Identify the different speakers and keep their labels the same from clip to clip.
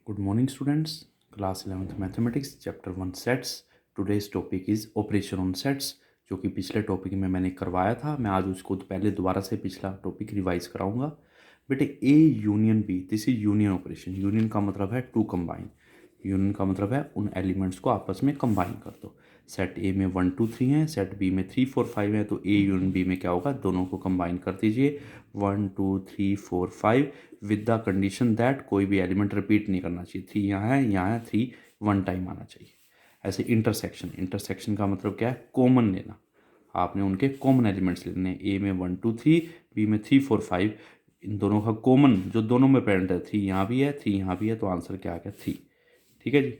Speaker 1: Good morning students. Class 11th Mathematics Chapter 1 Sets. Today's topic is Operation on Sets, जो कि पिछले topic में मैंने करवाया था। मैं आज उसको पहले दोबारा से पिछला टॉपिक रिवाइज कराऊंगा। बेटे A union B, this is union operation. Union का मतलब है टू कंबाइन। यूनियन का मतलब है उन एलिमेंट्स को आपस में कंबाइन कर दो। सेट ए में 1 2 3 है, सेट बी में 3 4 5 है, तो ए यूनियन बी में क्या होगा, दोनों को कंबाइन कर दीजिए 1 2 3 4 5 विद द कंडीशन दैट कोई भी एलिमेंट रिपीट नहीं करना चाहिए। 3 यहाँ है 3 वन टाइम आना चाहिए। ऐसे इंटरसेक्शन, इंटरसेक्शन का मतलब क्या है, कॉमन लेना। आपने उनके कॉमन एलिमेंट्स लेने हैं। ए में 1 2 3, बी में 3 4 5, इन दोनों का कॉमन जो दोनों में पेरेंट है, 3 यहाँ भी है 3 यहाँ भी है, तो आंसर क्या आ गया 3। ठीक है जी।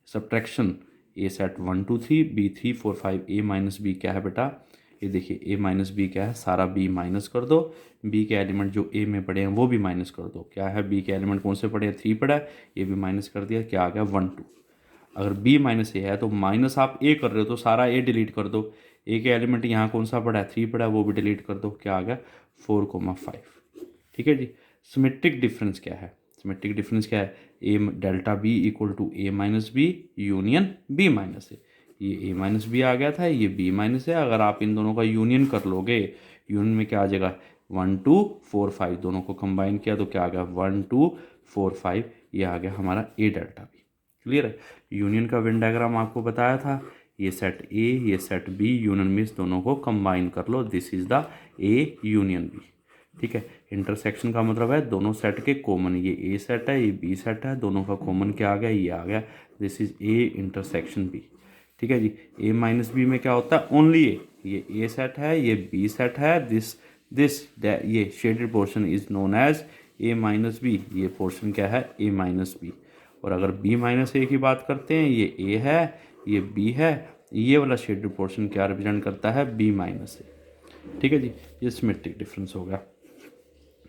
Speaker 1: सब्ट्रैक्शन, ए सेट 1 2 3 बी 3 4 5, ए माइनस बी क्या है बेटा, ये देखिए ए माइनस बी क्या है, सारा बी माइनस कर दो। बी के एलिमेंट जो ए में पड़े हैं वो भी माइनस कर दो। क्या है, बी के एलिमेंट कौन से पड़े हैं, 3 पड़ा है, ये भी माइनस कर दिया, क्या आ गया 1 2। अगर बी माइनस ए है तो माइनस आप ए कर रहे हो तो सारा ए डिलीट कर दो। ए के एलिमेंट यहाँ कौन सा पड़ा है, 3 पड़ा है, वो भी डिलीट कर दो, क्या आ गया 4,5। ठीक है जी। सिमेट्रिक डिफरेंस क्या है, सिमेट्रिक डिफरेंस क्या है, A delta B equal to A minus B union B minus A. ये ए माइनस बी आ गया था, ये बी माइनस है। अगर आप इन दोनों का यूनियन कर लोगे, यूनियन में क्या आ जाएगा 1 2 4 5, दोनों को कंबाइन किया तो क्या आ गया 1 2 4 5, ये आ गया हमारा ए डेल्टा बी। क्लियर है। यूनियन का वेन डायग्राम आपको बताया था, ये सेट ए ये सेट बी, यूनियन में इस दोनों को कंबाइन कर लो, this is the A union B. ठीक है। इंटरसेक्शन का मतलब है दोनों सेट के कॉमन, ये ए सेट है ये बी सेट है, दोनों का कॉमन क्या आ गया, ये आ गया, this is A intersection B. ठीक है जी। ए माइनस बी में क्या होता है, ओनली ये ए सेट है ये बी सेट है, दिस ये shaded portion is known as A minus B, ये पोर्शन क्या है ए माइनस बी। और अगर बी माइनस ए की बात करते हैं, ये ए है ये बी है, ये वाला शेडेड पोर्शन क्या रिप्रेजेंट करता है, बी माइनस ए। ठीक है जी। ये सिमेट्रिक डिफरेंस हो गया।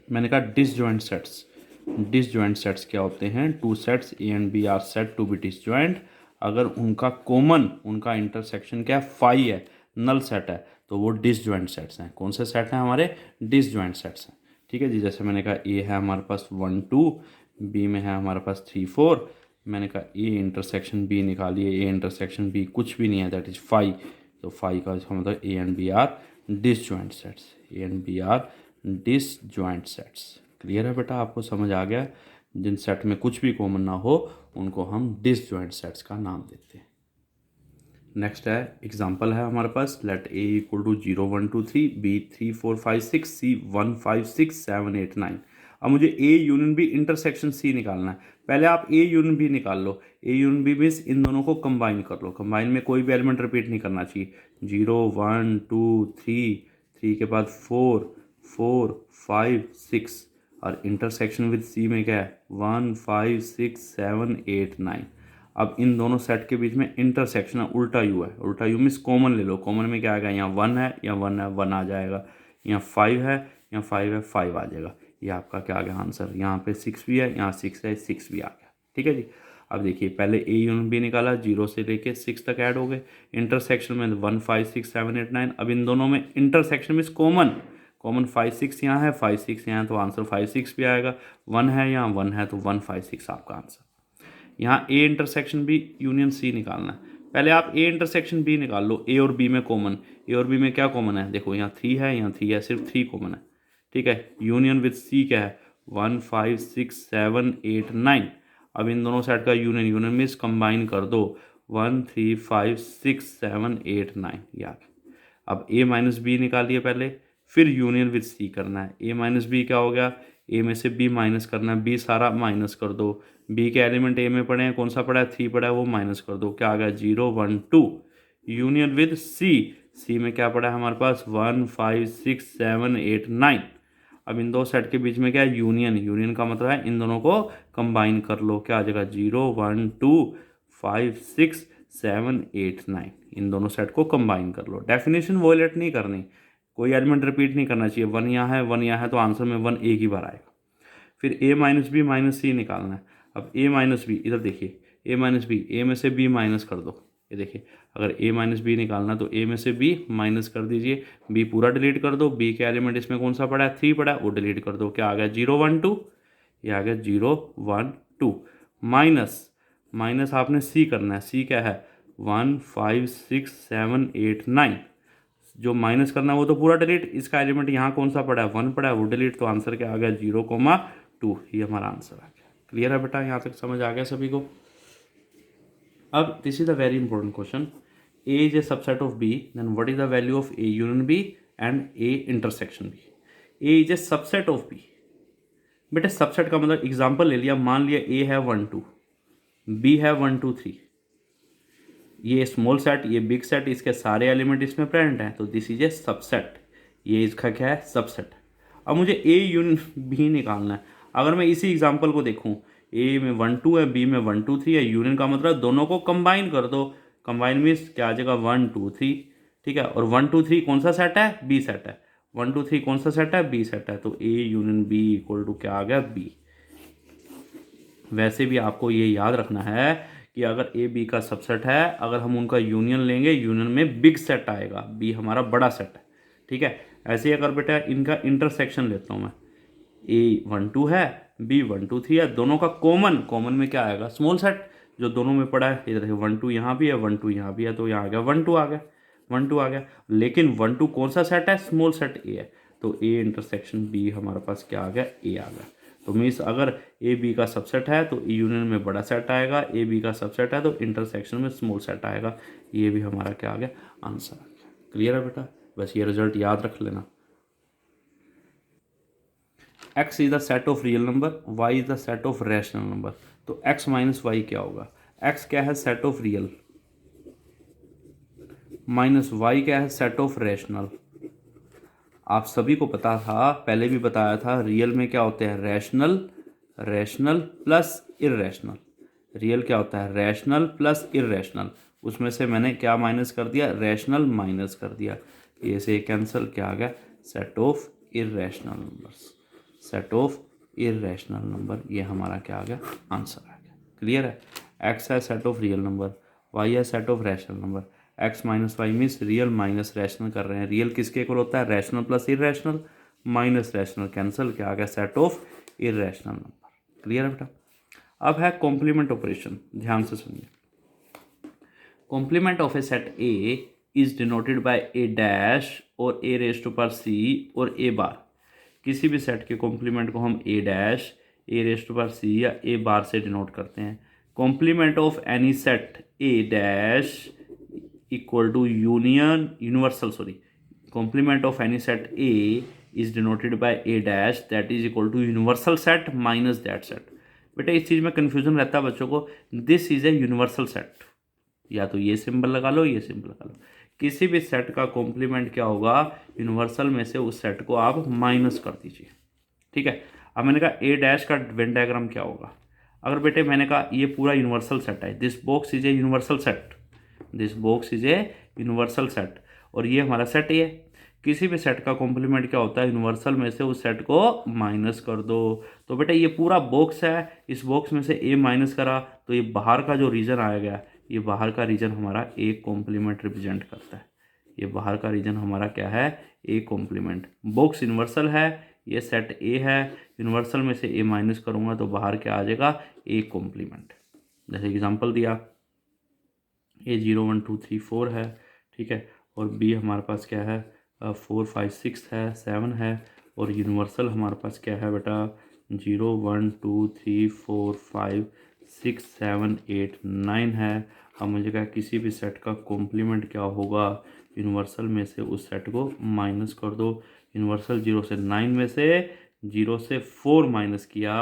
Speaker 1: मैंने कहा डिसजॉइंट सेट्स, डिसजॉइंट सेट्स क्या होते हैं, two sets A and B are set to be disjoint अगर उनका कॉमन, उनका इंटरसेक्शन क्या है, फाई है, नल सेट है, तो वो डिसजॉइंट सेट्स हैं। कौन से सेट हैं हमारे, डिसजॉइंट सेट्स हैं। ठीक है जी। जैसे मैंने कहा ए है हमारे पास 1 2, बी में है हमारे पास 3 4, मैंने कहा ए इंटरसेक्शन बी निकालिए, ए इंटरसेक्शन बी कुछ भी नहीं है, दैट इज फाई। तो फाई का मतलब A and B are disjoint sets, A and B are disjoint sets. Clear है बेटा, आपको समझ आ गया। जिन सेट में कुछ भी कॉमन ना हो उनको हम डिसजॉइंट सेट्स का नाम देते हैं। नेक्स्ट है एग्जांपल है हमारे पास, let A equal to 0 1 2 3, B 3 4 5 6, C 1 5 6 7 8 9। अब मुझे A union B intersection C निकालना है। पहले आप ए यूनियन बी निकाल लो। ए यूनियन बी मीन्स इन दोनों को कंबाइन कर लो। कंबाइन में कोई भी एलिमेंट रिपीट नहीं करना चाहिए। 0 1 2 3, 3 के बाद 4 4 5 6, और इंटरसेक्शन विद सी में क्या है 1 5 6 7 8 9। अब इन दोनों सेट के बीच में इंटरसेक्शन है, उल्टा यू है, उल्टा यू मीन्स कॉमन ले लो। कॉमन में क्या आएगा, यहाँ 1 है या 1 है 1 आ जाएगा, यहाँ 5 है यहाँ 5 है 5 आ जाएगा। ये आपका क्या आ गया आंसर। यहाँ पे 6 भी है यहाँ 6 है 6 भी आ गया। ठीक है जी। अब देखिए पहले ए यूनियन बी निकाला, 0 से लेके 6 तक ऐड हो गए। इंटरसेक्शन में 1 5 6 7 8 9, अब इन दोनों में इंटरसेक्शन मीन्स कॉमन, कॉमन 5 6 यहाँ है 5 6 यहाँ है, तो आंसर 5 6 भी आएगा। 1 है यहाँ 1 है, तो 1 5 6 आपका आंसर। यहाँ A intersection B union C निकालना है। पहले आप ए इंटरसेक्शन बी निकाल लो, ए और बी में कॉमन, ए और बी में क्या कॉमन है, देखो यहाँ 3 है यहाँ 3 है, सिर्फ 3 कॉमन है। ठीक है। यूनियन विद सी क्या है 1 5 6 7 8 9। अब इन दोनों सेट का यूनियन, यूनियन मीन्स कंबाइन कर दो, 1 3 5 6 7 8 9 यार। अब ए माइनस बी निकालिए पहले, फिर यूनियन विद सी करना है। ए माइनस बी क्या हो गया, ए में से बी माइनस करना है, बी सारा माइनस कर दो। बी के एलिमेंट ए में पड़े हैं, कौन सा पड़ा है 3 पड़ा है, वो माइनस कर दो, क्या आ गया 0 1 2। यूनियन विद सी, सी में क्या पड़ा है हमारे पास 1 5 6 7 8 9। अब इन दो सेट के बीच में क्या है यूनियन, यूनियन का मतलब है इन दोनों को कंबाइन कर लो, क्या आ जाएगा 0 1 2 5 6 7 8 9। इन दोनों सेट को कंबाइन कर लो। डेफिनेशन वोलेट नहीं करनी, कोई एलिमेंट रिपीट नहीं करना चाहिए। 1 यहाँ है 1 यहाँ है, तो आंसर में 1 एक ही बार आएगा। फिर ए माइनस बी माइनस सी निकालना है। अब ए माइनस बी, इधर देखिए ए माइनस बी, ए में से बी माइनस कर दो। ये देखिए अगर ए माइनस बी निकालना तो ए में से बी माइनस कर दीजिए, बी पूरा डिलीट कर दो। बी के एलिमेंट इसमें कौन सा पड़ा है 3 पड़ा है, वो डिलीट कर दो, क्या आ गया 0 1 2, ये आ गया 0 1 2। माइनस आपने सी करना है। सी क्या है 1 5 6 7 8 9, जो माइनस करना है वो तो पूरा डिलीट। इसका एलिमेंट यहाँ कौन सा पड़ा है 1 पड़ा है, वो डिलीट। तो आंसर क्या आ गया 0,2, ये हमारा आंसर आ गया। क्लियर है बेटा, यहाँ तक समझ आ गया सभी को। अब this is the very important question, A is a subset of B, then what is the value of A union B and A intersection B? A is a subset of B। बेटे subset का मतलब example ले लिया, मान लिया A है 1 2, B है 1 2 3, ये स्मॉल सेट, ये बिग सेट, इसके सारे एलिमेंट इसमें प्रेजेंट हैं, तो दिस इज ए सबसेट। ये इसका क्या है सबसेट। अब मुझे A यूनियन B निकालना है। अगर मैं इसी एग्जांपल को देखूं, A में 1 2 है, B में 1 2 3 है, यूनियन का मतलब दोनों को कंबाइन कर दो। कंबाइन मीन्स क्या आ जाएगा 1 2 3, ठीक है। और 1 2 3 कौन सा सेट है बी सेट है, 1 2 3 कौन सा सेट है बी सेट है, तो A union B equal to क्या आ गया B। वैसे भी आपको ये याद रखना है कि अगर A B का सबसेट है, अगर हम उनका यूनियन लेंगे, यूनियन में बिग सेट आएगा, B हमारा बड़ा सेट है, ठीक है। ऐसे ही अगर बेटा इनका इंटरसेक्शन लेता हूँ मैं, A 1 2 है, B 1 2 3 है, दोनों का कॉमन में क्या आएगा स्मॉल सेट, जो दोनों में पड़ा है। इधर 1 2 यहाँ भी है, 1 2 यहाँ भी है, तो यहाँ आ गया 1 2 आ गया, 1 2 आ गया। लेकिन 1 2 कौन सा सेट है स्मॉल सेट A है, तो A इंटरसेक्शन B हमारे पास क्या आ गया A आ गया। तो मीन्स अगर A B का सबसेट है तो यूनियन में बड़ा सेट आएगा, A B का सबसेट है तो इंटरसेक्शन में स्मॉल सेट आएगा। ये भी हमारा क्या आ गया आंसर आ गया। क्लियर है बेटा, बस ये रिजल्ट याद रख लेना। x is the set of real number, y is the set of rational number. तो x माइनस वाई क्या होगा, x क्या है set of real, minus y क्या है सेट ऑफ रैशनल। आप सभी को पता था, पहले भी बताया था, रियल में क्या होते हैं rational, rational plus irrational. Real क्या होता है रैशनल प्लस इररैशनल, उसमें से मैंने क्या माइनस कर दिया रैशनल माइनस कर दिया, ये से कैंसिल, क्या आ गया set of irrational numbers, set of irrational number. ये हमारा क्या आ गया आंसर आ गया। क्लियर है, x है set of real number, y है set of rational number. x minus Y means real minus rational कर रहे हैं। रियल किसके इक्वल होता है rational plus irrational, minus rational cancel, क्या आ गया set of irrational number. Clear है बेटा। अब है कॉम्प्लीमेंट ऑपरेशन, ध्यान से सुनिए। Complement of a set A is denoted by A dash और A raise to power C और A बार। किसी भी सेट के कॉम्प्लीमेंट को हम A dash, A raise to power C या A बार से डिनोट करते हैं। Complement of any set A dash equal to universal complement of any set A is denoted by A dash that is equal to universal set minus that set. बेटा इस चीज़ में confusion रहता है बच्चों को, this is a universal set, या तो ये सिंबल लगा लो, ये सिंबल लगा लो। किसी भी सेट का कॉम्प्लीमेंट क्या होगा यूनिवर्सल में से उस सेट को आप माइनस कर दीजिए, ठीक है। अब मैंने कहा A डैश का वेन डायग्राम क्या होगा, अगर बेटे मैंने कहा ये पूरा यूनिवर्सल सेट है, this box is a universal set, this box is a universal set, और ये हमारा सेट A है। किसी भी सेट का कॉम्प्लीमेंट क्या होता है यूनिवर्सल में से उस सेट को माइनस कर दो। तो बेटा ये पूरा बॉक्स है, इस बॉक्स में से A माइनस करा तो ये बाहर का जो रीजन आया गया, ये बाहर का रीजन हमारा A कॉम्प्लीमेंट रिप्रेजेंट करता है। ये बाहर का रीजन हमारा क्या है A कॉम्प्लीमेंट। बॉक्स यूनिवर्सल है, ये सेट A है, यूनिवर्सल में से A माइनस करूँगा तो बाहर क्या आ जाएगा A कॉम्प्लीमेंट। जैसे एग्जांपल दिया A 0 1 2 3 4 है, ठीक है, और B हमारे पास क्या है 4 5 6 है, 7 है, और यूनिवर्सल हमारे पास क्या है बेटा 0 1 2 3 4 5 6 7 8 9 है। अब मुझे कहा किसी भी सेट का कॉम्प्लीमेंट क्या होगा यूनिवर्सल में से उस सेट को माइनस कर दो। यूनिवर्सल 0 से 9 में से 0 से 4 माइनस किया,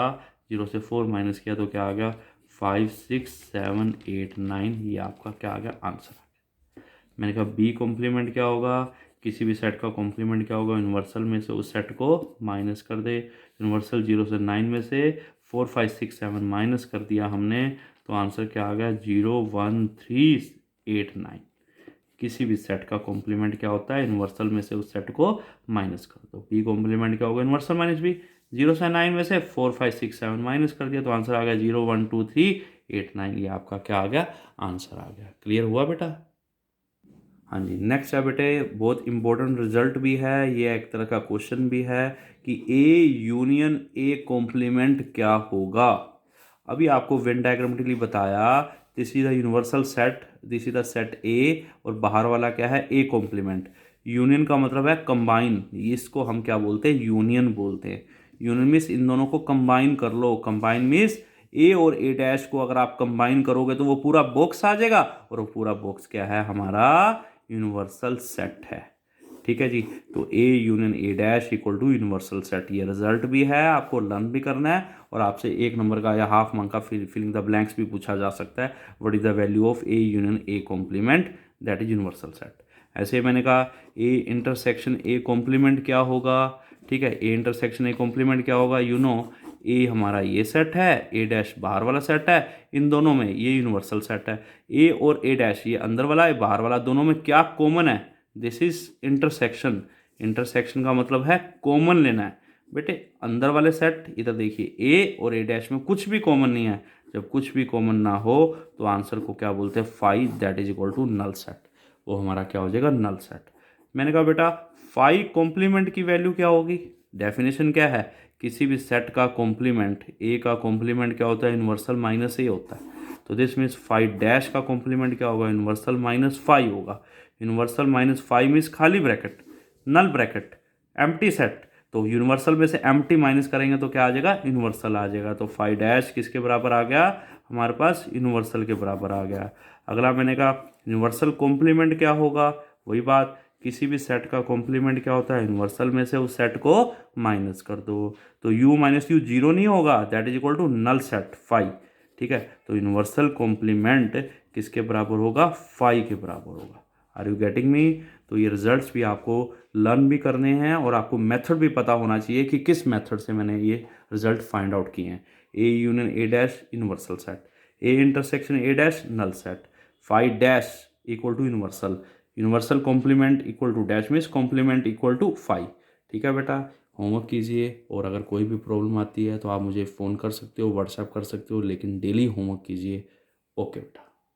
Speaker 1: 0 से 4 माइनस किया तो क्या आ गया 5 6 7 8 9, ये आपका क्या आ गया आंसर आ गया। मैंने कहा B कॉम्प्लीमेंट क्या होगा, किसी भी सेट का कॉम्प्लीमेंट क्या होगा यूनिवर्सल में से उस सेट को माइनस कर दे। यूनिवर्सल 0 से 9 में से 4 5 6 7 माइनस कर दिया हमने, तो आंसर क्या आ गया 0 1 3 8 9। किसी भी सेट का कॉम्प्लीमेंट क्या होता है यूनिवर्सल में से उस सेट को माइनस कर दो। B कॉम्प्लीमेंट क्या होगा यूनिवर्सल माइनस B, 0 से 9 में से 4 5 6 7 माइनस कर दिया तो आंसर आ गया 0 1 2 3 8 9, ये आपका क्या आ गया आंसर आ गया। क्लियर हुआ बेटा। हाँ जी, नेक्स्ट है बेटे, बहुत इंपॉर्टेंट रिजल्ट भी है, ये एक तरह का क्वेश्चन भी है कि A यूनियन A कॉम्प्लीमेंट क्या होगा। अभी आपको वेन डायग्रामेटिकली बताया, this is the universal set, this is the set ए, और बाहर वाला क्या है, ए कॉम्प्लीमेंट। यूनियन का मतलब है कंबाइन, इसको हम क्या बोलते हैं, यूनियन बोलते हैं। यूनियन मीन्स इन दोनों को कंबाइन कर लो। कंबाइन मीन्स ए और ए डैश को अगर आप कंबाइन करोगे तो वो पूरा बॉक्स आ जाएगा, और वो पूरा बॉक्स क्या है, हमारा यूनिवर्सल सेट है। ठीक है जी। तो A union A dash equal to universal set, ये रिजल्ट भी है, आपको लर्न भी करना है, और आपसे 1 नंबर का या हाफ मार्क का फिलिंग द ब्लैंक्स भी पूछा जा सकता है। What is the value of A union A complement, that is universal set. ऐसे मैंने कहा ए इंटरसेक्शन ए कॉम्प्लीमेंट क्या होगा। ठीक है, ए इंटरसेक्शन ए कॉम्प्लीमेंट क्या होगा, यू नो ए हमारा ये सेट है, ए डैश बाहर वाला सेट है, इन दोनों में ये यूनिवर्सल सेट है। ए और ए डैश ये अंदर वाला है, बाहर वाला, दोनों में क्या कॉमन है, दिस इज इंटरसेक्शन। इंटरसेक्शन का मतलब है कॉमन लेना है। बेटे अंदर वाले सेट इधर देखिए, ए और ए डैश में कुछ भी कॉमन नहीं है। जब कुछ भी कॉमन ना हो तो आंसर को क्या बोलते हैं, phi, that is equal to null set. वो हमारा क्या हो जाएगा, नल सेट। मैंने कहा बेटा फाई कॉम्प्लीमेंट की वैल्यू क्या होगी, डेफिनेशन क्या है, किसी भी सेट का कॉम्प्लीमेंट, ए का कॉम्प्लीमेंट क्या होता है, यूनिवर्सल माइनस ए होता है। तो दिस मीन्स फाइव डैश का कॉम्प्लीमेंट क्या होगा, यूनिवर्सल माइनस फाइव होगा। यूनिवर्सल माइनस फाइव मीन्स खाली ब्रैकेट, नल ब्रैकेट, एम्प्टी सेट। तो यूनिवर्सल में से एम्प्टी माइनस करेंगे तो क्या आ जाएगा, यूनिवर्सल आ जाएगा। तो फाइव डैश किसके बराबर आ गया, हमारे पास यूनिवर्सल के बराबर आ गया। अगला मैंने कहा यूनिवर्सल कॉम्प्लीमेंट क्या होगा, वही बात, किसी भी सेट का कॉम्प्लीमेंट क्या होता है, यूनिवर्सल में से उस सेट को माइनस कर दो। तो u माइनस यू जीरो नहीं होगा, that is equal to null set five. ठीक है, तो यूनिवर्सल कॉम्प्लीमेंट किसके बराबर होगा, फाइव के बराबर होगा। Are you getting me. तो ये रिजल्ट्स भी आपको लर्न भी करने हैं, और आपको मेथड भी पता होना चाहिए कि किस मेथड से मैंने ये रिजल्ट फाइंड आउट किए हैं। A union A dash universal set, A intersection A dash null set, five dash equal to universal, universal complement equal to dash means complement equal to five. ठीक है बेटा, homework कीजिए, और अगर कोई भी प्रॉब्लम आती है तो आप मुझे फ़ोन कर सकते हो, व्हाट्सएप कर सकते हो, लेकिन डेली होमवर्क कीजिए। ओके बेटा।